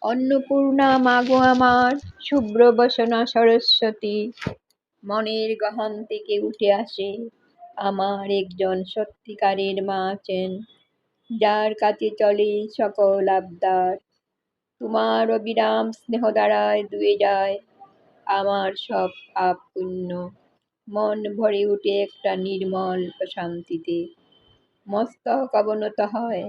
অন্নপূর্ণা মাগো আমার, শুভ্র বসনা সরস্বতী, মনের গহন থেকে উঠে আসে আমার একজন সত্যিকারের মা আছেন, যার কাছে চলে সকল আবদার। তোমার অবিরাম স্নেহ দ্বারায় ধুয়ে যায় আমার সব পাপ পুণ্য, মন ভরে উঠে একটা নির্মল প্রশান্তিতে, মস্তক অবনত হয়।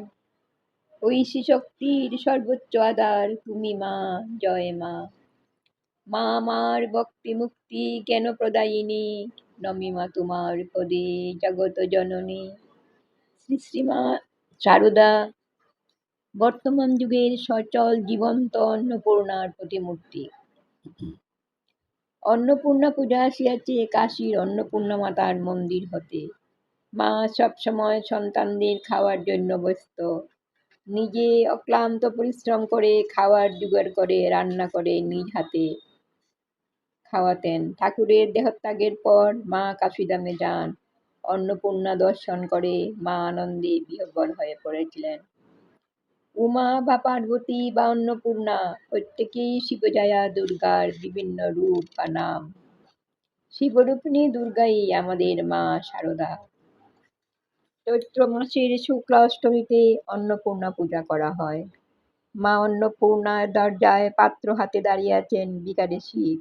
ঐশী শক্তির সর্বোচ্চ আধার তুমি মা, জয় মা। মা আমার ভক্তি মুক্তি জ্ঞান প্রদায়িনী, নমি মা তোমার পদে জগত জননী। শ্রী শ্রীমা শারদা বর্তমান যুগের সচল জীবন্ত অন্নপূর্ণার প্রতিমূর্তি। অন্নপূর্ণা পূজা আসিয়াছে কাশীর অন্নপূর্ণা মাতার মন্দির হতে। মা সবসময় সন্তানদের খাওয়ার জন্য ব্যস্ত, নিজে অক্লান্ত পরিশ্রম করে খাওয়ার জোগাড় করে রান্না করে নিজ হাতে খাওয়াতেন। ঠাকুরের দেহত্যাগের পর মা কাশিধামে যান, অন্নপূর্ণা দর্শন করে মা আনন্দে বিহ্বল হয়ে পড়েছিলেন। উমা বা পার্বতী বা অন্নপূর্ণা প্রত্যেকেই শিবজায়া দুর্গার বিভিন্ন রূপ বা নাম। শিবরূপিণী দুর্গাই আমাদের মা শারদা। চৈত্র মাসের শুক্লা অষ্টমীতে অন্নপূর্ণা পূজা করা হয়। মা অন্নপূর্ণার দরজায় পাত্র হাতে দাঁড়িয়ে আছেন বিকারে শিব,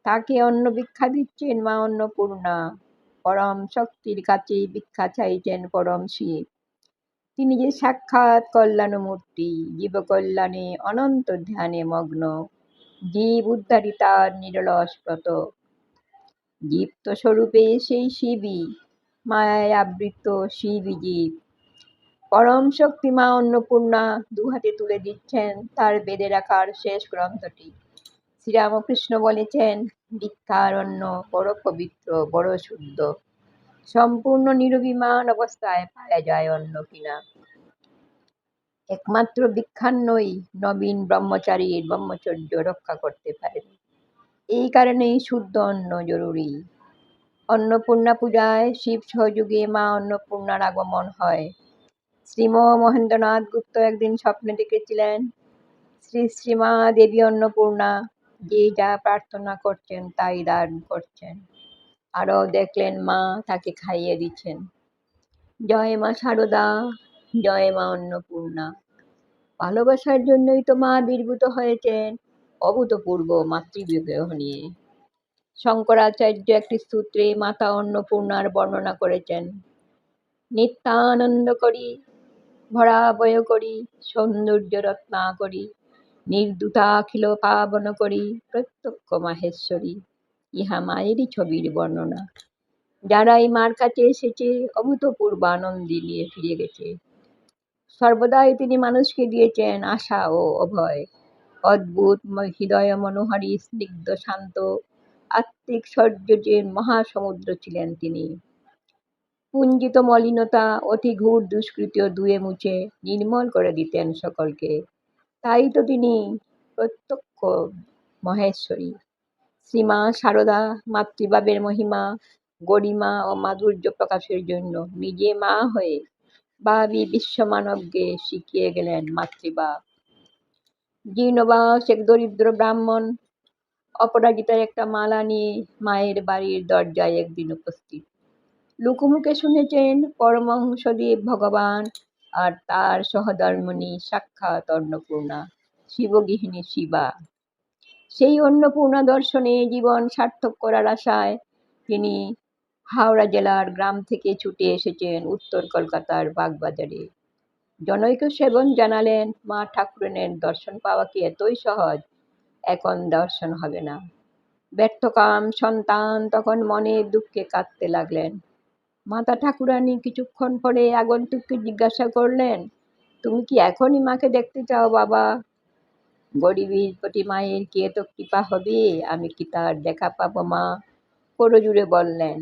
তাকে অন্ন ভিক্ষা দিচ্ছেন মা অন্নপূর্ণা। পরম শক্তির কাছে ভিক্ষা চাইছেন পরম শিব, তিনি যে সাক্ষাৎ কল্যাণমূর্তি, জীব কল্যাণে অনন্ত ধ্যানে মগ্ন, জীব উদ্ধারী তার নিরলস ব্রত। জীপ্ত স্বরূপে সেই শিবই, মায়ায় আবৃত শিবই জীব। পরম শক্তি মা অন্নপূর্ণা দুহাতে তুলে দিচ্ছেন তার বেদে রাখার শেষ গ্রন্থটি। শ্রীরামকৃষ্ণ বলেছেন, ভিক্ষার অন্ন বড় পবিত্র, বড় শুদ্ধ, সম্পূর্ণ নিরভিমান অবস্থায় পাওয়া যায় অন্ন কিনা। একমাত্র ভিক্ষান্নই নবীন ব্রহ্মচারীর ব্রহ্মচর্য রক্ষা করতে পারে। এই কারণেই শুদ্ধ অন্ন জরুরি। অন্নপূর্ণা পূজায় শিব সহযোগে মা অন্নপূর্ণার আগমন হয়। শ্রীম মহেন্দ্রনাথ গুপ্ত একদিন স্বপ্নে দেখেছিলেন শ্রী শ্রীমা দেবী অন্নপূর্ণা যে যা প্রার্থনা করছেন তাই দান করছেন। আরও দেখলেন মা তাকে খাইয়ে দিচ্ছেন। জয় মা শারদা, জয় মা অন্নপূর্ণা। ভালোবাসার জন্যই তো মা আবির্ভূত হয়েছেন অভূতপূর্ব মাতৃবিগ্রহ নিয়ে। শঙ্করাচার্য একটি সূত্রে মাতা অন্নপূর্ণার বর্ণনা করেছেন, নিত্যানন্দ করি, ভরাবয় করি, সৌন্দর্য রত্না করি, নির্দুতাখিল পাবন করি, প্রত্যক্ষ মাহেশ্বরী। ইহা মায়েরই ছবির বর্ণনা। যারা এই মার কাছে এসেছে অভূতপূর্ব আনন্দে নিয়ে ফিরে গেছে। সর্বদাই তিনি মানুষকে দিয়েছেন আশা ও অভয়। অদ্ভুত হৃদয় মনোহারী স্নিগ্ধ শান্ত আত্মিক সৌন্দর্যের মহাসমুদ্র ছিলেন তিনি। পুঞ্জিত মলিনতা অতি ঘোর দুষ্কৃতিও ধুয়ে মুছে নির্মল করে দিতেন সকলকে। তাই তো তিনি প্রত্যক্ষ মহেশ্বরী। শ্রীমা শারদা মাতৃভাবের মহিমা, গরিমা ও মাধুর্য প্রকাশের জন্য নিজে মা হয়ে ভাবি বিশ্বমানবকে শিখিয়ে গেলেন মাতৃভাব। জীর্ণবাস এক দরিদ্র ব্রাহ্মণ অপরাজিতার একটা মালা নিয়ে মায়ের বাড়ির দরজায় একদিন উপস্থিত। লোকমুখে শুনেছেন পরমহংসদেব ভগবান আর তার সহধর্মিণী সাক্ষাৎ অন্নপূর্ণা, শিবগৃহিণী শিবা। সেই অন্নপূর্ণা দর্শনে জীবন সার্থক করার আশায় তিনি হাওড়া জেলার গ্রাম থেকে ছুটে এসেছেন উত্তর কলকাতার বাগবাজারে। জনৈক সেবন জানালেন, মা ঠাকুরানীর দর্শন পাওয়া কি এতই সহজ? এখন দর্শন হবে না। ব্যর্থকাম সন্তান তখন মনে দুঃখে কাঁদতে লাগলেন। মাতা ঠাকুরানী কিছুক্ষণ পরে আগন্তুককে জিজ্ঞাসা করলেন, তুমি কি এখনই মাকে দেখতে চাও বাবা? গরিবীর প্রতি মায়ের কি এত কৃপা হবে? আমি কি তার দেখা পাবো মা? করজুড়ে বললেন।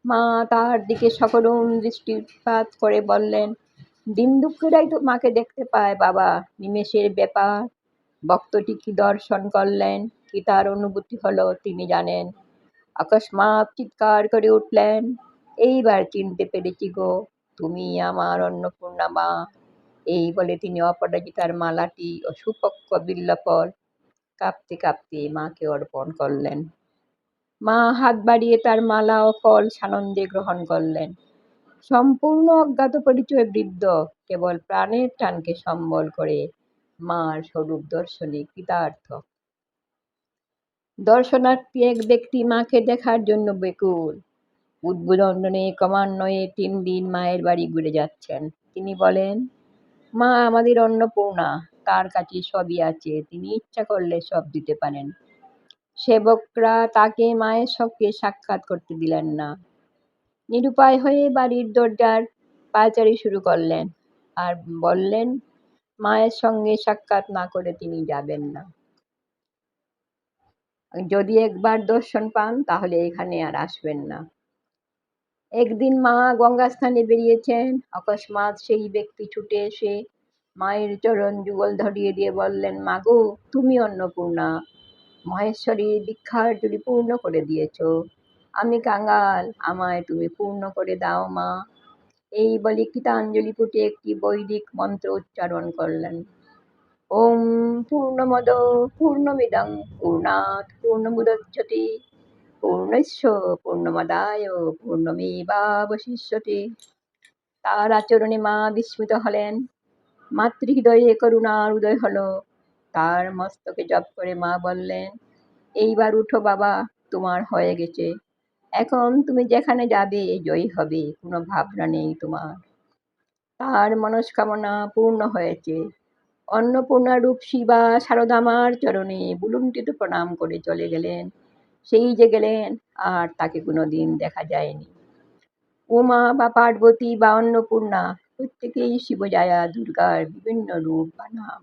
মা তার দিকে সকরুণ দৃষ্টিপাত করে বললেন, দিন দুঃখীরাই তো মাকে দেখতে পায় বাবা, নিমেষের ব্যাপার। ভক্তটি কি দর্শন করলেন, কি তার অনুভূতি হলো তিনি জানেন। অকস্মাৎ চিৎকার করে উঠলেন, এইবার চিনতে পেরেছি গো, তুমি আমার অন্নপূর্ণা মা। এই বলে তিনি অপরাজিতার মালাটি ও সুপক্ষ বিল্বফল কাঁপতে কাঁপতে মাকে অর্পণ করলেন। মা হাত বাড়িয়ে তার মালা ও ফল সানন্দে গ্রহণ করলেন। সম্পূর্ণ অজ্ঞাত পরিচয় বৃদ্ধ কেবল প্রাণের টানকে সম্বল করে মার স্বরূপ দর্শনে কৃতার্থ। দর্শনার্থী এক ব্যক্তি মাকে দেখার জন্য বেকুল। উদ্বোধনে ক্রমান্বয়ে 3 দিন মায়ের বাড়ি ঘুরে যাচ্ছেন। তিনি বলেন, মা আমাদের অন্নপূর্ণা, তার কাছে সবই আছে, তিনি ইচ্ছা করলে সব দিতে পারেন। সেবকরা তাকে মায়ের সঙ্গে সাক্ষাৎ করতে দিলেন না। নিরুপায় হয়ে বাড়ির দরজার পায়চারি শুরু করলেন আর বললেন, মায়ের সঙ্গে সাক্ষাৎ না করে তিনি যাবেন না। যদি একবার দর্শন পান তাহলে এখানে আর আসবেন না। একদিন মা গঙ্গা স্নানে বেরিয়েছেন। অকস্মাৎ সেই ব্যক্তি ছুটে এসে মায়ের চরণ যুগল ধরিয়ে দিয়ে বললেন, মাগো, তুমি অন্নপূর্ণা, মহেশ্বরীর দীক্ষার জুড়ি পূর্ণ করে দিয়েছ। আমি কাঙাল, আমায় তুমি পূর্ণ করে দাও মা। এই বলে কৃতাঞ্জলি পুটে একটি বৈদিক মন্ত্র উচ্চারণ করলেন। ওম পূর্ণমদ পূর্ণমিদং পূর্ণাৎ পূর্ণমুদচ্যতে পূর্ণস্য পূর্ণমাদায় পূর্ণমেবাবশিষ্যতে। তার আচরণে মা বিস্মিত হলেন। মাতৃহৃদয়ে করুণার উদয় হলো। তার মস্তকে জপ করে মা বললেন, এইবার উঠো বাবা, তোমার হয়ে গেছে। এখন তুমি যেখানে যাবে জয়ী হবে, কোনো ভাবনা নেই তোমার। তার মনস্কামনা পূর্ণ হয়েছে। অন্নপূর্ণা রূপ শিবা শারদামার চরণে বুলুণ্ঠিত প্রণাম করে চলে গেলেন। সেই যে গেলেন, আর তাকে কোনোদিন দেখা যায়নি। উমা বা পার্বতী বা অন্নপূর্ণা প্রত্যেকেই শিবজায়া দুর্গার বিভিন্ন রূপ বা নাম।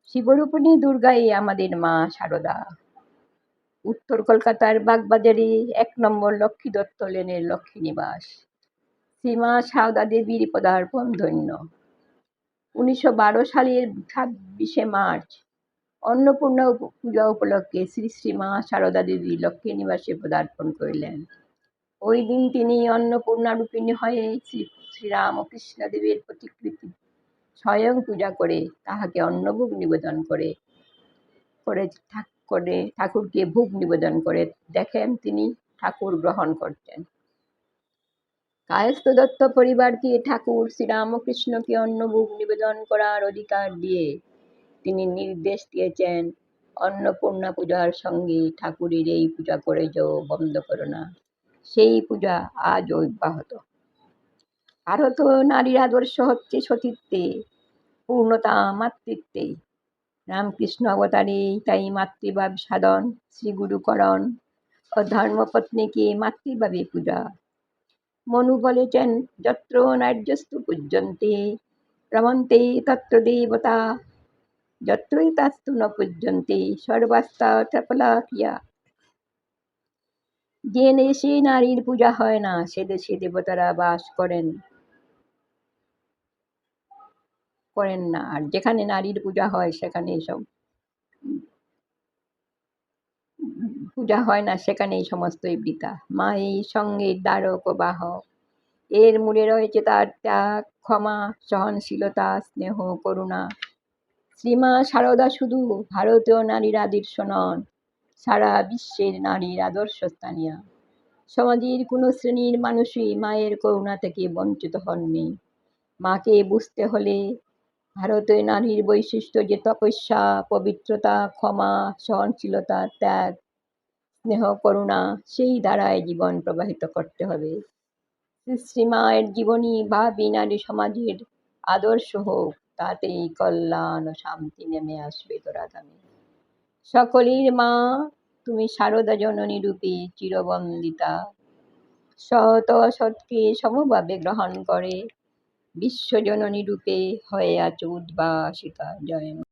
শিবরূপিণী দুর্গাই আমাদের মা শারদা। উত্তর কলকাতার বাগবাজারে 1 নম্বর লক্ষ্মী দত্ত লেনের লক্ষ্মী নিবাস। শ্রীমা শারদা দেবীর পদার্পণ ধন্য। 1912 সালের 26শে মার্চ অন্নপূর্ণা পূজা উপলক্ষে শ্রী শ্রীমা শারদা দেবী লক্ষ্মী নিবাসে পদার্পণ করিলেন। ওই দিন তিনি অন্নপূর্ণা রূপিণী হয়ে শ্রীরামকৃষ্ণ দেবের প্রতিকৃতি স্বয়ং পূজা করে তাহাকে অন্নভোগ নিবেদন করে ঠাকুরকে ভোগ নিবেদন করে দেখেন তিনি ঠাকুর গ্রহণ করতেন। কায়স্থ দত্ত পরিবারকে ঠাকুর শ্রীরামকৃষ্ণকে অন্নভোগ নিবেদন করার অধিকার দিয়ে তিনি নির্দেশ দিয়েছেন, অন্নপূর্ণা পূজার সঙ্গে ঠাকুরের এই পূজা করে যাও, বন্ধ করো না। সেই পূজা আজ অব্যাহত। ভারত নারীর আদর্শ হচ্ছে সতীত্বে, পূর্ণতা মাতৃত্বে। রামকৃষ্ণ অবতারে তাই মাতৃভাব সাধন, শ্রীগুরুকরণ ও ধর্মপত্নীকে মাতৃভাবে পূজা। মনু বলেছেন, যত্র নার্যস্তু পূজ্যন্তে রমন্তে তত্র দেবতা, যত্রই তাস্তু ন পূজ্যন্তে সর্বাস্তা ত্রিফলা ক্রিয়া। যে দেশে নারীর পূজা হয় না সে দেশে দেবতারা বাস করেন না, আর যেখানে নারীর পূজা হয় সেখানে সব পূজা হয় না, সেখানেই সমস্তই বৃথা। মা এই সঙ্গে দ্বারক ও বাহক। এর মূলে রয়েছে তার ত্যাগ, ক্ষমা, সহনশীলতা, স্নেহ, করুণা। শ্রীমা শারদা শুধু ভারতীয় নারীর আদর্শ নন, সারা বিশ্বের নারীর আদর্শ স্থানীয়। সমাজের কোনো শ্রেণীর মানুষই মায়ের করুণা থেকে বঞ্চিত হননি। মাকে বুঝতে হলে ভারতীয় নারীর বৈশিষ্ট্য যে তপস্যা, পবিত্রতা, ক্ষমা, সহনশীলতা, ত্যাগ, স্নেহ, করুণা, সেই ধারায় জীবন প্রবাহিত করতে হবে। শ্রীমায়ের জীবনী ভাবী নারী সমাজের আদর্শ হোক, তাতেই কল্যাণ ও শান্তি নেমে আসবে ধরাধামে। সকলের মা তুমি শারদা জননী রূপে চিরবন্দিতা। সৎ অসৎকে সমভাবে গ্রহণ করে বিশ্বজননী রূপে হয়ে আছো উদ্ভাসিতা। জয় মা।